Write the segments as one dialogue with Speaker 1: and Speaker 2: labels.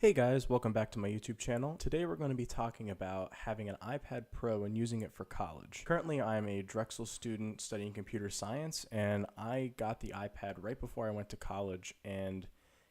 Speaker 1: Hey guys, welcome back to my YouTube channel. Today we're going to be talking about having an iPad Pro and using it for college. Currently I'm a Drexel student studying computer science, and I got the iPad right before I went to college, and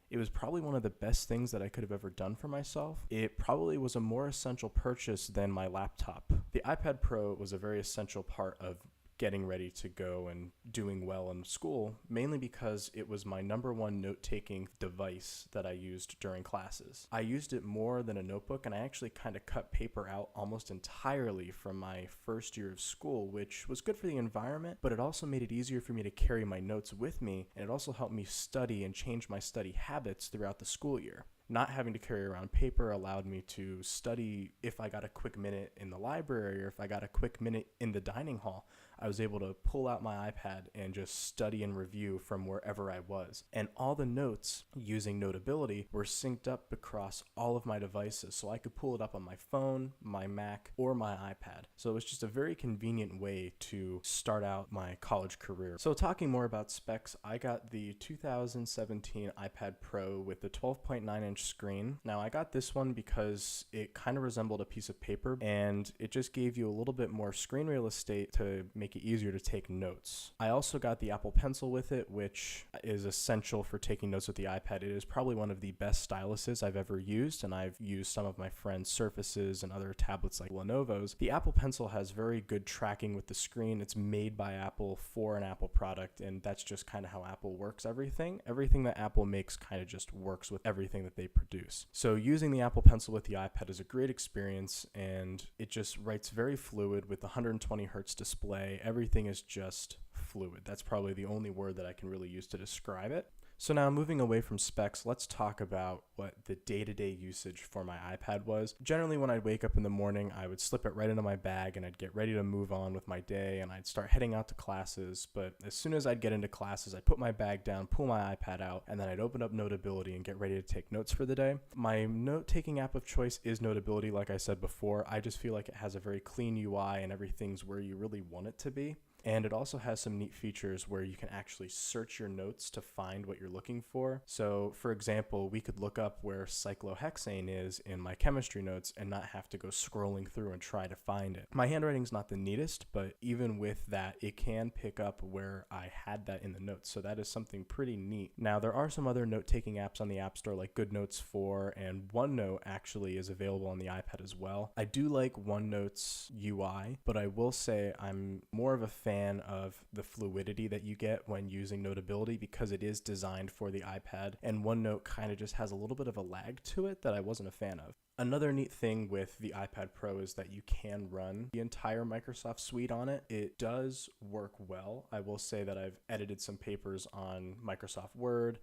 Speaker 1: it was probably one of the best things that I could have ever done for myself. It probably was a more essential purchase than my laptop. The iPad Pro was a very essential part of getting ready to go and doing well in school, mainly because it was my number one note-taking device that I used during classes. I used it more than a notebook, and I actually kind of cut paper out almost entirely from my first year of school, which was good for the environment, but it also made it easier for me to carry my notes with me, and it also helped me study and change my study habits throughout the school year. Not having to carry around paper allowed me to study if I got a quick minute in the library or if I got a quick minute in the dining hall. I was able to pull out my iPad and just study and review from wherever I was. And all the notes using Notability were synced up across all of my devices, so I could pull it up on my phone, my Mac, or my iPad. So it was just a very convenient way to start out my college career. So talking more about specs, I got the 2017 iPad Pro with the 12.9-inch screen. Now I got this one because it kind of resembled a piece of paper, and it just gave you a little bit more screen real estate to make it easier to take notes. I also got the Apple Pencil with it, which is essential for taking notes with the iPad. It is probably one of the best styluses I've ever used, and I've used some of my friends' Surfaces and other tablets like Lenovo's. The Apple Pencil has very good tracking with the screen. It's made by Apple for an Apple product, and that's just kind of how Apple works everything. Everything that Apple makes kind of just works with everything that they produce. So using the Apple Pencil with the iPad is a great experience, and it just writes very fluid with the 120 hertz display. Everything is just fluid. That's probably the only word that I can really use to describe it. So now moving away from specs, let's talk about what the day-to-day usage for my iPad was. Generally when I'd wake up in the morning, I would slip it right into my bag and I'd get ready to move on with my day, and I'd start heading out to classes. But as soon as I'd get into classes, I'd put my bag down, pull my iPad out, and then I'd open up Notability and get ready to take notes for the day. My note-taking app of choice is Notability, like I said before. I just feel like it has a very clean UI and everything's where you really want it to be. And it also has some neat features where you can actually search your notes to find what you're looking for. So for example, we could look up where cyclohexane is in my chemistry notes and not have to go scrolling through and try to find it. My handwriting's not the neatest, but even with that, it can pick up where I had that in the notes. So that is something pretty neat. Now, there are some other note-taking apps on the App Store like GoodNotes 4, and OneNote actually is available on the iPad as well. I do like OneNote's UI, but I will say I'm more of a fan of the fluidity that you get when using Notability because it is designed for the iPad, and OneNote kind of just has a little bit of a lag to it that I wasn't a fan of. Another neat thing with the iPad Pro is that you can run the entire Microsoft suite on it. It does work well. I will say that I've edited some papers on Microsoft Word.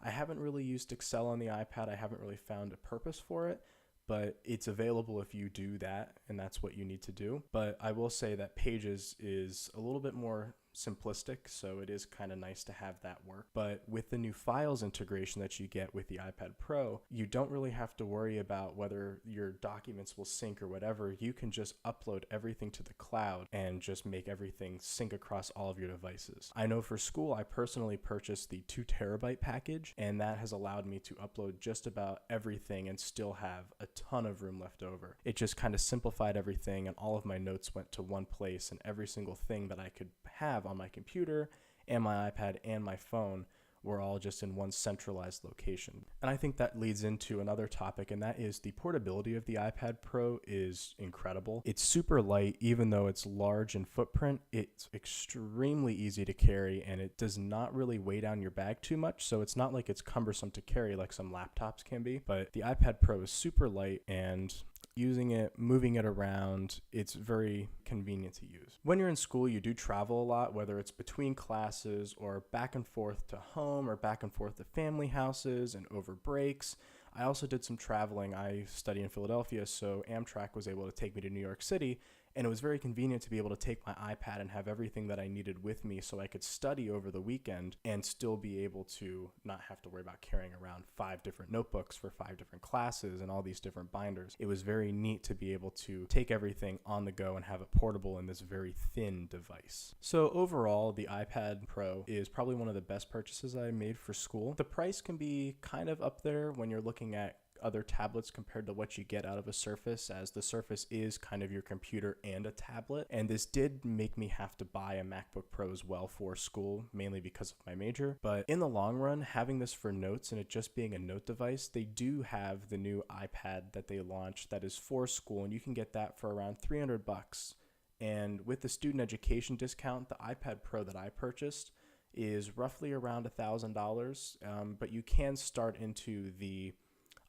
Speaker 1: I haven't really used Excel on the iPad. I haven't really found a purpose for it, but it's available if you do that, and that's what you need to do. But I will say that Pages is a little bit more simplistic, so it is kind of nice to have that work. But with the new Files integration that you get with the iPad Pro, you don't really have to worry about whether your documents will sync or whatever. You can just upload everything to the cloud and just make everything sync across all of your devices. I know for school, I personally purchased the 2 terabyte package, and that has allowed me to upload just about everything and still have a ton of room left over. It just kind of simplified everything, and all of my notes went to one place, and every single thing that I could have on my computer and my iPad and my phone were all just in one centralized location. And I think that leads into another topic, and that is the portability of the iPad Pro is incredible. It's super light, even though it's large in footprint. It's extremely easy to carry, and it does not really weigh down your bag too much, so it's not like it's cumbersome to carry like some laptops can be. But the iPad Pro is super light, and using it, moving it around, it's very convenient to use. When you're in school, you do travel a lot, whether it's between classes or back and forth to home or back and forth to family houses and over breaks. I also did some traveling. I study in Philadelphia, so Amtrak was able to take me to New York City, and it was very convenient to be able to take my iPad and have everything that I needed with me so I could study over the weekend and still be able to not have to worry about carrying around 5 different notebooks for 5 different classes and all these different binders. It was very neat to be able to take everything on the go and have it portable in this very thin device. So overall, the iPad Pro is probably one of the best purchases I made for school. The price can be kind of up there when you're looking at other tablets compared to what you get out of a Surface, as the Surface is kind of your computer and a tablet. And this did make me have to buy a MacBook Pro as well for school, mainly because of my major. But in the long run, having this for notes and it just being a note device, they do have the new iPad that they launched that is for school, and you can get that for around $300. And with the student education discount, the iPad Pro that I purchased is roughly around $1,000, but you can start into the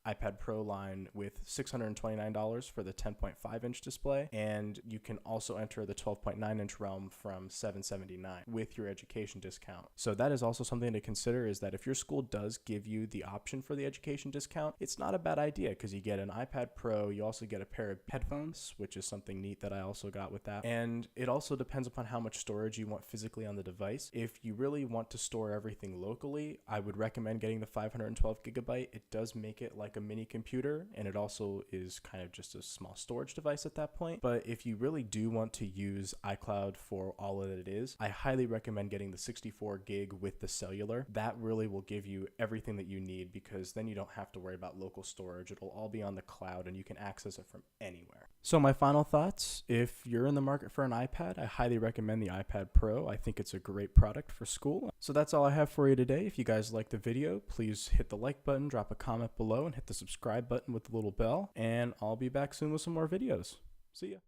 Speaker 1: iPad Pro line with $629 for the 10.5-inch display, and you can also enter the 12.9-inch realm from $779 with your education discount. So that is also something to consider, is that if your school does give you the option for the education discount, it's not a bad idea, because you get an iPad Pro, you also get a pair of headphones, which is something neat that I also got with that. And it also depends upon how much storage you want physically on the device. If you really want to store everything locally, I would recommend getting the 512 gigabyte. It does make it like a mini computer, and it also is kind of just a small storage device at that point. But if you really do want to use iCloud for all that it is, I highly recommend getting the 64 gig with the cellular. That really will give you everything that you need, because then you don't have to worry about local storage. It'll all be on the cloud and you can access it from anywhere. So my final thoughts: if you're in the market for an iPad, I highly recommend the iPad Pro. I think it's a great product for school. So that's all I have for you today. If you guys liked the video, please hit the like button, drop a comment below, and hit the subscribe button with the little bell. And I'll be back soon with some more videos. See ya.